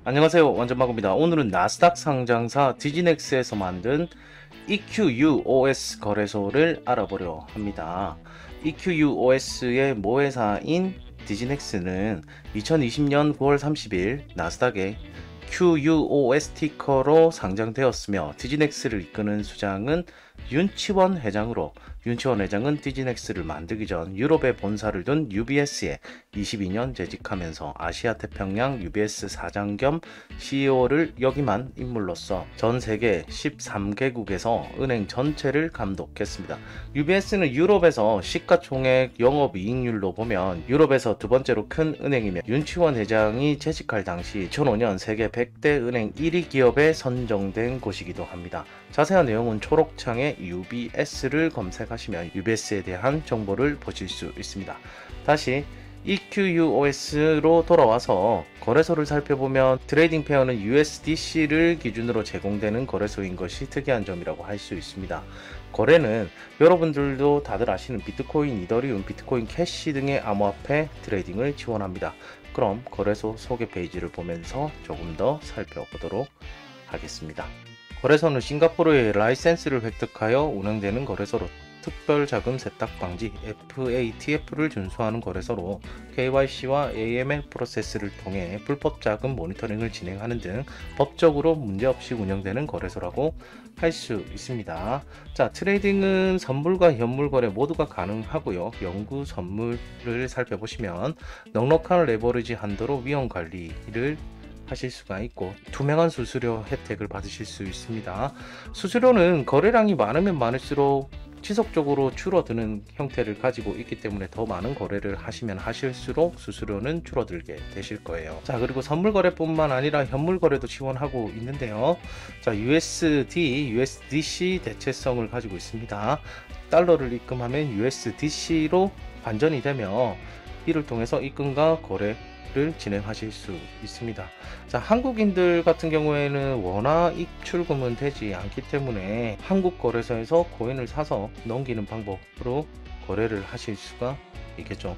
안녕하세요, 완전마구입니다. 오늘은 나스닥 상장사 디지넥스에서 만든 EQUOS 거래소를 알아보려 합니다. EQUOS의 모회사인 디지넥스는 2020년 9월 30일 나스닥에 QUOS 티커로 상장되었으며, 디지넥스를 이끄는 수장은 윤치원 회장으로, 윤치원 회장은 디지넥스를 만들기 전 유럽에 본사를 둔 UBS에 22년 재직하면서 아시아 태평양 UBS 사장 겸 CEO를 역임한 인물로서 전 세계 13개국에서 은행 전체를 감독했습니다. UBS는 유럽에서 시가총액 영업이익률로 보면 유럽에서 두 번째로 큰 은행이며, 윤치원 회장이 재직할 당시 2005년 세계 100대 은행 1위 기업에 선정된 곳이기도 합니다. 자세한 내용은 초록창에 UBS를 검색하시면 UBS에 대한 정보를 보실 수 있습니다. 다시 EQUOS로 돌아와서 거래소를 살펴보면, 트레이딩 페어는 USDC를 기준으로 제공되는 거래소인 것이 특이한 점이라고 할 수 있습니다. 거래는 여러분들도 다들 아시는 비트코인, 이더리움, 비트코인 캐시 등의 암호화폐 트레이딩을 지원합니다. 그럼 거래소 소개 페이지를 보면서 조금 더 살펴보도록 하겠습니다. 거래소는 싱가포르의 라이센스를 획득하여 운영되는 거래소로, 특별자금 세탁 방지 FATF를 준수하는 거래소로, KYC와 AML 프로세스를 통해 불법 자금 모니터링을 진행하는 등 법적으로 문제없이 운영되는 거래소라고 할 수 있습니다. 자, 트레이딩은 선물과 현물 거래 모두가 가능하고요. 영구 선물을 살펴보시면 넉넉한 레버리지 한도로 위험 관리를 하실 수가 있고, 투명한 수수료 혜택을 받으실 수 있습니다. 수수료는 거래량이 많으면 많을수록 지속적으로 줄어드는 형태를 가지고 있기 때문에 더 많은 거래를 하시면 하실수록 수수료는 줄어들게 되실 거예요. 자, 그리고 선물 거래뿐만 아니라 현물 거래도 지원하고 있는데요. 자, USD, USDC 대체성을 가지고 있습니다. 달러를 입금하면 USDC로 환전이 되며, 이를 통해서 입금과 거래를 진행하실 수 있습니다. 자, 한국인들 같은 경우에는 원화 입출금은 되지 않기 때문에 한국 거래소에서 코인을 사서 넘기는 방법으로 거래를 하실 수가 있겠죠.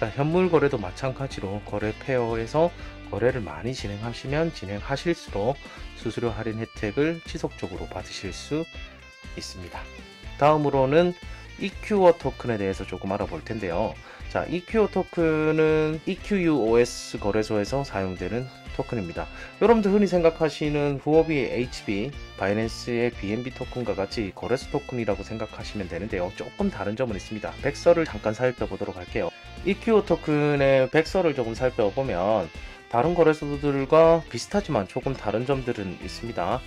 자, 현물 거래도 마찬가지로 거래 페어에서 거래를 많이 진행하시면 진행하실수록 수수료 할인 혜택을 지속적으로 받으실 수 있습니다. 다음으로는 EQO 토큰에 대해서 조금 알아볼 텐데요. 자, EQO 토큰은 EQUOS 거래소에서 사용되는 토큰입니다. 여러분들 흔히 생각하시는 후오비의 HB, 바이낸스의 BNB 토큰과 같이 거래소 토큰이라고 생각하시면 되는데요. 조금 다른 점은 있습니다. 백서를 잠깐 살펴보도록 할게요. EQO 토큰의 백서를 조금 살펴보면 다른 거래소들과 비슷하지만 조금 다른 점들은 있습니다.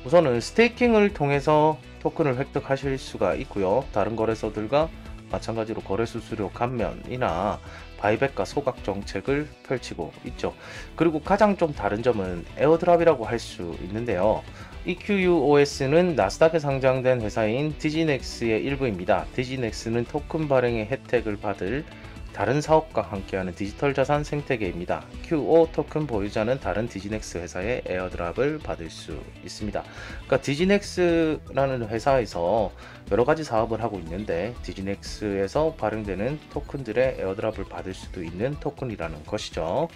우선은 스테이킹을 통해서 토큰을 획득하실 수가 있고요. 다른 거래소들과 마찬가지로 거래 수수료 감면이나 바이백과 소각 정책을 펼치고 있죠. 그리고 가장 좀 다른 점은 에어드랍이라고 할 수 있는데요. EQUOS는 나스닥에 상장된 회사인 디지넥스의 일부입니다. 디지넥스는 토큰 발행의 혜택을 받을 다른 사업과 함께하는 디지털 자산 생태계입니다. QO 토큰 보유자는 다른 디지넥스 회사의 에어드랍을 받을 수 있습니다. 그러니까 디지넥스라는 회사에서 여러 가지 사업을 하고 있는데, 디지넥스에서 발행되는 토큰들의 에어드랍을 받을 수도 있는 토큰이라는 것이죠.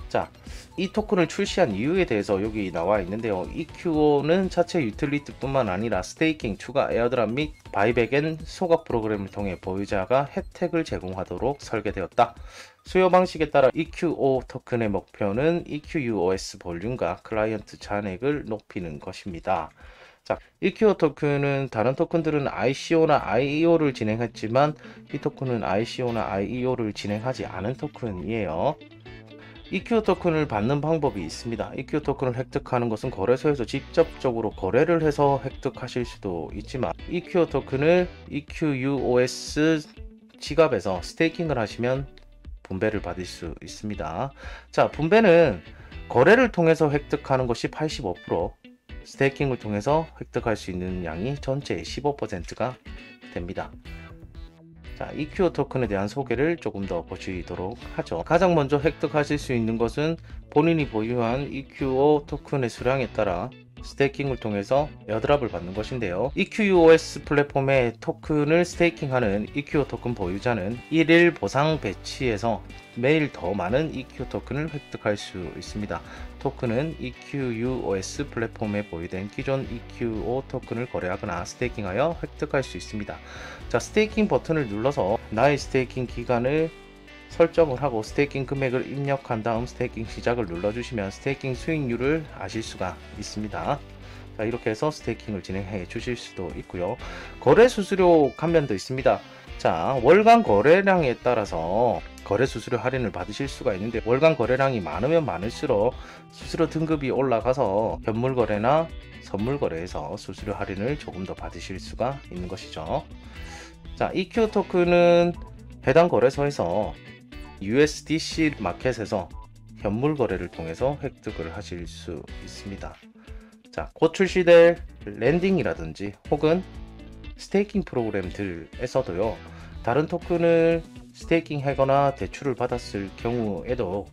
자, 이 토큰을 출시한 이유에 대해서 여기 나와 있는데요. EQO는 자체 유틸리티뿐만 아니라 스테이킹, 추가 에어드랍 및 바이백앤 소각 프로그램을 통해 보유자가 혜택을 제공하도록 설계되었다. 수요 방식에 따라 EQO 토큰의 목표는 EQUOS 볼륨과 클라이언트 잔액을 높이는 것입니다. 자, EQO 토큰은 다른 토큰들은 ICO나 IEO를 진행했지만, 이 토큰은 ICO나 IEO를 진행하지 않은 토큰이에요. EQ 토큰을 받는 방법이 있습니다. EQ 토큰을 획득하는 것은 거래소에서 직접적으로 거래를 해서 획득하실 수도 있지만, EQ 토큰을 EQUOS 지갑에서 스테이킹을 하시면 분배를 받을 수 있습니다. 자, 분배는 거래를 통해서 획득하는 것이 85%, 스테이킹을 통해서 획득할 수 있는 양이 전체의 15%가 됩니다. 자, EQO 토큰에 대한 소개를 조금 더 보시도록 하죠. 가장 먼저 획득하실 수 있는 것은 본인이 보유한 EQO 토큰의 수량에 따라 스테이킹을 통해서 에어드랍을 받는 것인데요. EQUOS 플랫폼의 토큰을 스테이킹하는 EQ 토큰 보유자는 1일 보상 배치에서 매일 더 많은 EQ 토큰을 획득할 수 있습니다. 토큰은 EQUOS 플랫폼에 보유된 기존 EQO 토큰을 거래하거나 스테이킹하여 획득할 수 있습니다. 자, 스테이킹 버튼을 눌러서 나의 스테이킹 기간을 설정을 하고 스테이킹 금액을 입력한 다음 스테이킹 시작을 눌러주시면 스테이킹 수익률을 아실 수가 있습니다. 자, 이렇게 해서 스테이킹을 진행해 주실 수도 있고요. 거래 수수료 감면도 있습니다. 자, 월간 거래량에 따라서 거래 수수료 할인을 받으실 수가 있는데, 월간 거래량이 많으면 많을수록 수수료 등급이 올라가서 현물 거래나 선물 거래에서 수수료 할인을 조금 더 받으실 수가 있는 것이죠. 자, EQ 토큰은 해당 거래소에서 USDC 마켓에서 현물 거래를 통해서 획득을 하실 수 있습니다. 자, 곧 출시될 랜딩이라든지 혹은 스테이킹 프로그램들에서도요, 다른 토큰을 스테이킹 하거나 대출을 받았을 경우에도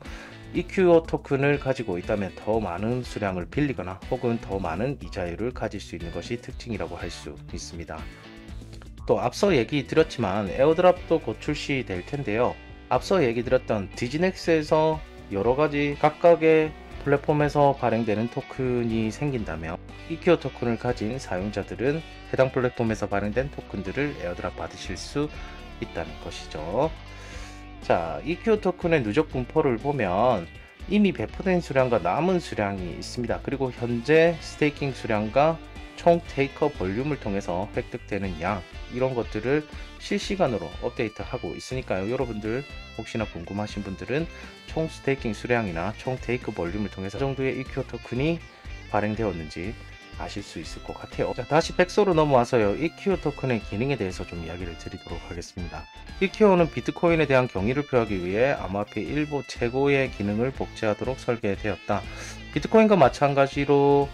EQO 토큰을 가지고 있다면 더 많은 수량을 빌리거나 혹은 더 많은 이자율을 가질 수 있는 것이 특징이라고 할 수 있습니다. 또 앞서 얘기 드렸지만 에어드랍도 곧 출시될 텐데요. 앞서 얘기 드렸던 디지넥스에서 여러가지 각각의 플랫폼에서 발행되는 토큰이 생긴다면 EQ 토큰을 가진 사용자들은 해당 플랫폼에서 발행된 토큰들을 에어드랍 받으실 수 있다는 것이죠. 자, EQ 토큰의 누적 분포를 보면 이미 배포된 수량과 남은 수량이 있습니다. 그리고 현재 스테이킹 수량과 총 테이커 볼륨을 통해서 획득되는 양, 이런 것들을 실시간으로 업데이트하고 있으니까요. 여러분들 혹시나 궁금하신 분들은 총 스테이킹 수량이나 총 테이크 볼륨을 통해서 어느 정도의 EQ 토큰이 발행되었는지 아실 수 있을 것 같아요. 자, 다시 백서로 넘어와서요, EQ 토큰의 기능에 대해서 좀 이야기를 드리도록 하겠습니다. EQ는 비트코인에 대한 경의를 표하기 위해 암호화폐 일부 최고의 기능을 복제하도록 설계되었다. 비트코인과 마찬가지로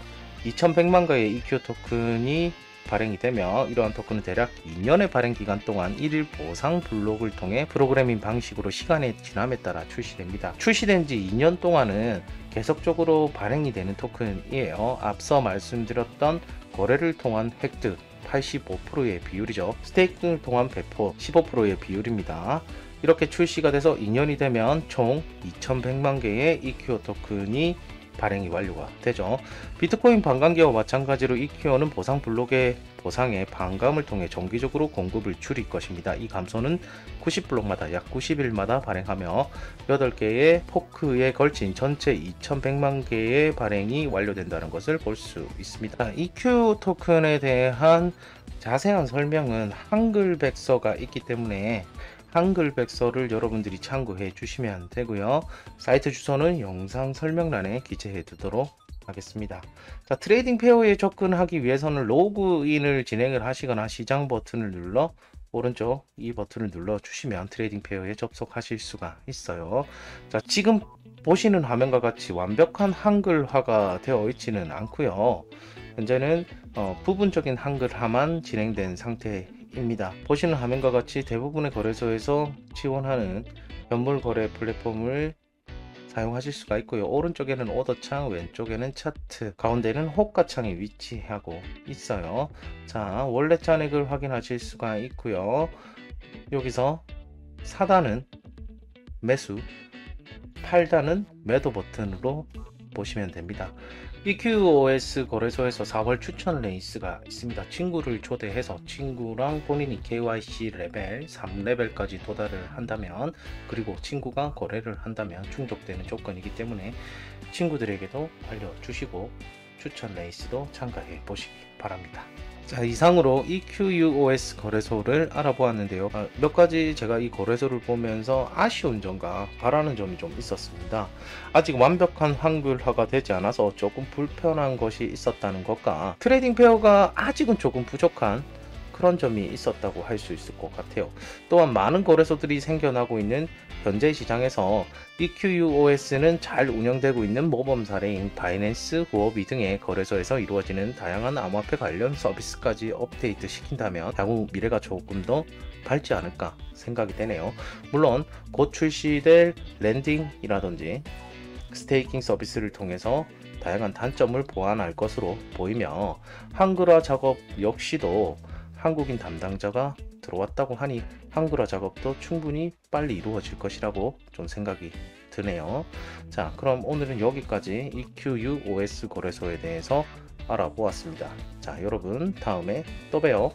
2100만 개의 EQ 토큰이 발행이 되며, 이러한 토큰은 대략 2년의 발행 기간 동안 1일 보상 블록을 통해 프로그래밍 방식으로 시간의 지남에 따라 출시됩니다. 출시된 지 2년 동안은 계속적으로 발행이 되는 토큰이에요. 앞서 말씀드렸던 거래를 통한 획득 85%의 비율이죠. 스테이킹을 통한 배포 15%의 비율입니다. 이렇게 출시가 돼서 2년이 되면 총 2100만 개의 EQ 토큰이 발행이 완료가 되죠. 비트코인 반감기와 마찬가지로 EQ는 보상 블록의 보상에 반감을 통해 정기적으로 공급을 줄일 것입니다. 이 감소는 90블록마다 약 90일마다 발행하며 8개의 포크에 걸친 전체 2100만 개의 발행이 완료된다는 것을 볼 수 있습니다. EQ 토큰에 대한 자세한 설명은 한글 백서가 있기 때문에 한글 백서를 여러분들이 참고해 주시면 되고요. 사이트 주소는 영상 설명란에 기재해 두도록 하겠습니다. 자, 트레이딩 페어에 접근하기 위해서는 로그인을 진행을 하시거나 시장 버튼을 눌러 오른쪽 이 버튼을 눌러 주시면 트레이딩 페어에 접속하실 수가 있어요. 자, 지금 보시는 화면과 같이 완벽한 한글화가 되어 있지는 않고요. 현재는 부분적인 한글화만 진행된 상태입니다. 보시는 화면과 같이 대부분의 거래소에서 지원하는 현물 거래 플랫폼을 사용하실 수가 있고요. 오른쪽에는 오더창, 왼쪽에는 차트, 가운데는 호가창이 위치하고 있어요. 자, 원래 잔액을 확인하실 수가 있고요. 여기서 사단은 매수, 팔단은 매도 버튼으로 보시면 됩니다. EQOS 거래소에서 4월 추천 레이스가 있습니다. 친구를 초대해서 친구랑 본인이 KYC 레벨 3레벨까지 도달을 한다면, 그리고 친구가 거래를 한다면 충족되는 조건이기 때문에 친구들에게도 알려주시고 추천 레이스도 참가해 보시기 바랍니다. 자, 이상으로 EQUOS 거래소를 알아보았는데요. 몇 가지 제가 이 거래소를 보면서 아쉬운 점과 바라는 점이 좀 있었습니다. 아직 완벽한 한글화가 되지 않아서 조금 불편한 것이 있었다는 것과 트레이딩 페어가 아직은 조금 부족한 그런 점이 있었다고 할 수 있을 것 같아요. 또한 많은 거래소들이 생겨나고 있는 현재 시장에서 EQUOS는 잘 운영되고 있는 모범 사례인 바이낸스, 후오비 등의 거래소에서 이루어지는 다양한 암호화폐 관련 서비스까지 업데이트 시킨다면 향후 미래가 조금 더 밝지 않을까 생각이 되네요. 물론 곧 출시될 랜딩이라든지 스테이킹 서비스를 통해서 다양한 단점을 보완할 것으로 보이며 한글화 작업 역시도 한국인 담당자가 들어왔다고 하니 한글화 작업도 충분히 빨리 이루어질 것이라고 좀 생각이 드네요. 자, 그럼 오늘은 여기까지 EQUOS 거래소에 대해서 알아보았습니다. 자, 여러분 다음에 또 봬요.